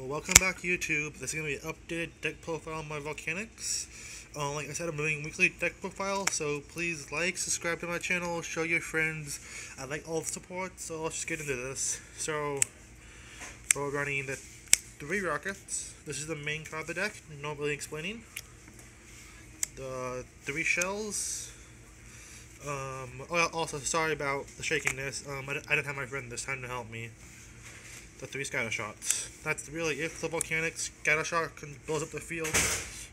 Welcome back YouTube. This is going to be an updated deck profile on my Volcanics. Like I said, I'm doing weekly deck profile, so please like, subscribe to my channel, show your friends. I like all the support, so let's just get into this. So, we're running the 3 rockets. This is the main card of the deck, not really explaining. The 3 shells. Also, sorry about the shakiness. I didn't have my friend this time to help me. The 3 scatter shots. That's really it for the Volcanic. Scatter shot blows up the field.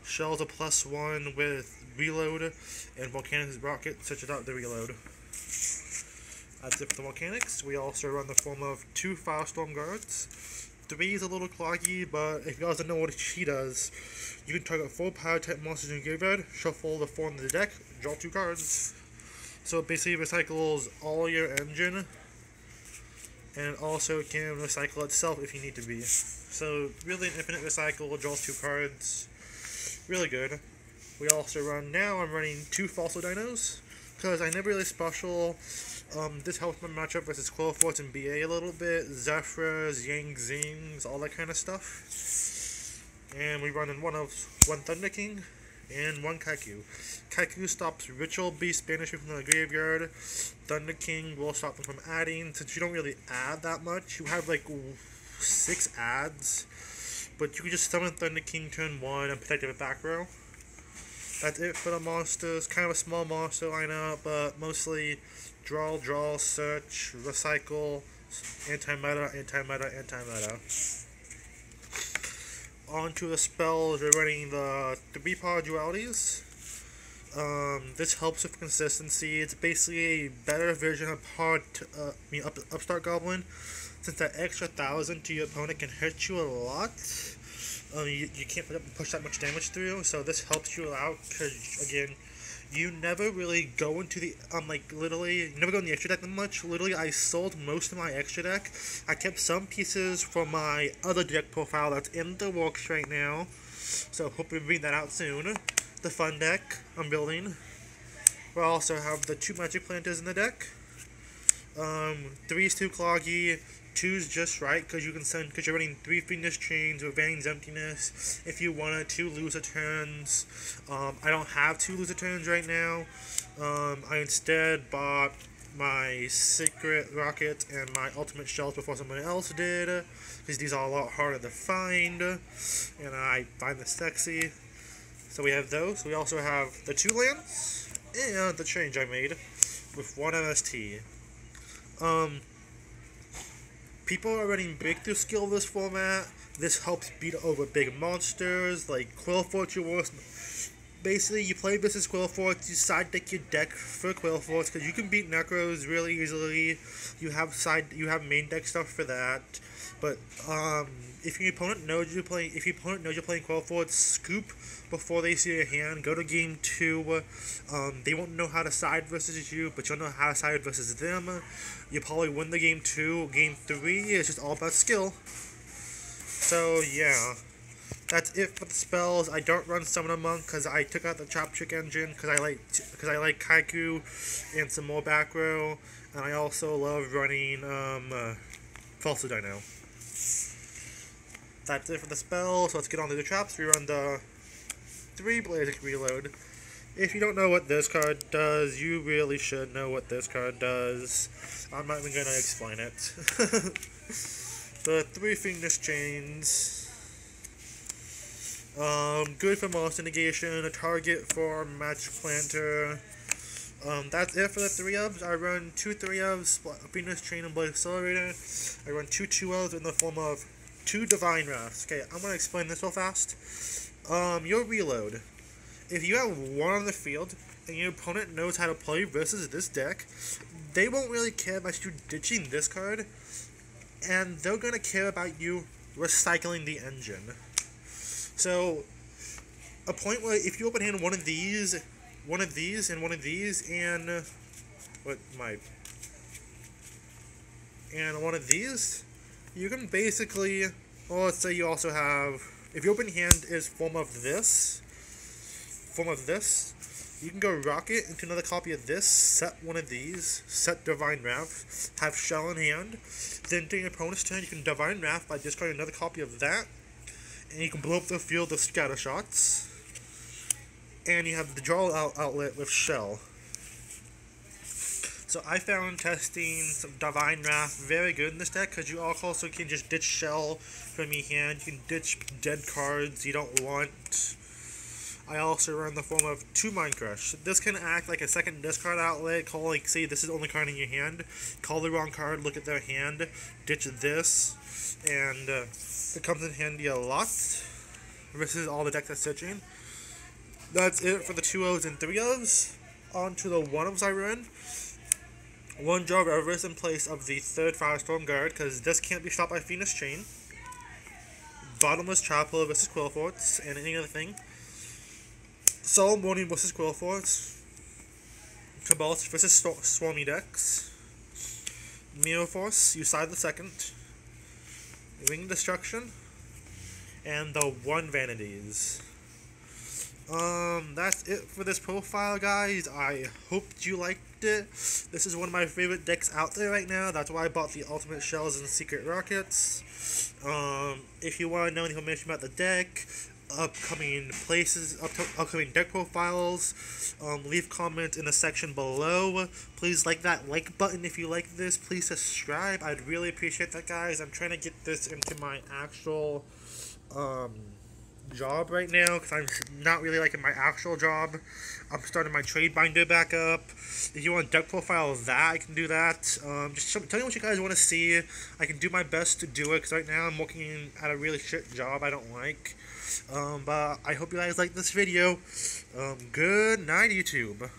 Shells a +1 with reload, and Volcanic's rocket switches out the reload. That's it for the Volcanics. We also run the form of 2 Firestorm guards. 3 is a little cloggy, but if you guys don't know what she does, you can target 4 power type monsters in your graveyard, shuffle the 4 in the deck, draw 2 cards. So it basically recycles all your engine, and it also can recycle itself if you need to be. So really an infinite recycle, draws 2 cards. Really good. We also run now, I'm running 2 Fossil Dinos, because I never really special. This helps my matchup versus Quillforts and BA a little bit. Zephyrs, Yang Zings, all that kind of stuff. And we run in one Thunder King and 1 Kaiku. Kaiku stops Ritual Beast banishment from the graveyard. Thunder King will stop them from adding. Since you don't really add that much, you have like 6 adds, but you can just summon Thunder King turn 1 and protect it back row. That's it for the monsters. Kind of a small monster lineup, but mostly draw, search, recycle, anti-meta, anti-meta, anti-meta. On to the spells, we're running the 3 power dualities. This helps with consistency. It's basically a better version of Upstart Goblin. Since that extra 1,000 to your opponent can hurt you a lot, you can't push that much damage through, so this helps you out, because, again, you never really go into the, literally, you never go in the extra deck that much. Literally, I sold most of my extra deck. I kept some pieces for my other deck profile that's in the works right now, so hope we bring that out soon. The fun deck I'm building. We also have the 2 Magic Planters in the deck. 3 is too cloggy. 2's just right, because you're running 3 Fiendish Chains with Van's Emptiness. If you wanted 2 loser turns, I don't have 2 loser turns right now. I instead bought my Secret Rocket and my Ultimate Shells before somebody else did, because these are a lot harder to find, and I find this sexy. So we have those. We also have the 2 lands, and the change I made with 1 MST. People are running breakthrough skill this format. This helps beat over big monsters like Quillforts. Basically, you play versus Quillforts, you side deck your deck for Quillforts, because you can beat Necros really easily. You have main deck stuff for that. But if your opponent knows you're playing Quillforts, scoop before they see your hand. Go to game 2. They won't know how to side versus you, but you'll know how to side versus them. You'll probably win the game 2. Game 3 is just all about skill. So yeah, that's it for the spells. I don't run Summon Monk because I took out the Chop Trick engine because I like Kaiku and some more back row, and I also love running Falso Dino. That's it for the spells. So let's get on to the traps. We run the 3 Blazic Reload. If you don't know what this card does, you really should know what this card does. I'm not even going to explain it. The 3 Fiendish Chains. Good for monster negation, a target for Magic Planter. That's it for the 3-ofs. I run 2 3-ofs, Fiendish Chain and Blade Accelerator. I run 2 2-ofs in the form of 2 Divine Wraths. Okay, I'm going to explain this real fast. Your reload. If you have 1 on the field, and your opponent knows how to play versus this deck, they won't really care about you ditching this card, and they're going to care about you recycling the engine. So, a point where if you open hand one of these, and one of these, and one of these, you can basically, well, let's say you also have, if your open hand is form of this, You can go rocket into another copy of this, set one of these, set Divine Wrath, have Shell in hand, then during your opponent's turn you can Divine Wrath by discarding another copy of that, and you can blow up the field with Scatter Shots, and you have the draw outlet with Shell. So I found testing some Divine Wrath very good in this deck, because you also can just ditch Shell from your hand, you can ditch dead cards you don't want. I also run the form of 2 Mind Crush. This can act like a second discard outlet, call like, say this is the only card in your hand, call the wrong card, look at their hand, ditch this, and it comes in handy a lot. This is all the deck that's searching. That's it for the 2-0s and 3-0s. On to the 1-0s I run. 1 draw Reverse in place of the 3rd Firestorm Guard, because this can't be stopped by Phoenix Chain. Bottomless Chapel versus Quillforts, and any other thing. Soul Morning versus Quillforts. Cabals versus Swarmy decks. Mirror Force, you side the 2nd. Ring Destruction. And the 1 Vanities. That's it for this profile, guys. I hope you liked it. This is one of my favorite decks out there right now. That's why I bought the Ultimate Shells and Secret Rockets. If you want to know any information about the deck, upcoming places, upcoming deck profiles, leave comments in the section below. Please like that like button if you like this. Please subscribe. I'd really appreciate that, guys. I'm trying to get this into my actual job right now, because I'm not really liking my actual job. I'm starting my trade binder back up. If you want a deck profile of that, I can do that. Just tell me what you guys want to see. I can do my best to do it, because right now I'm working at a really shit job I don't like. But I hope you guys like this video. Good night, YouTube.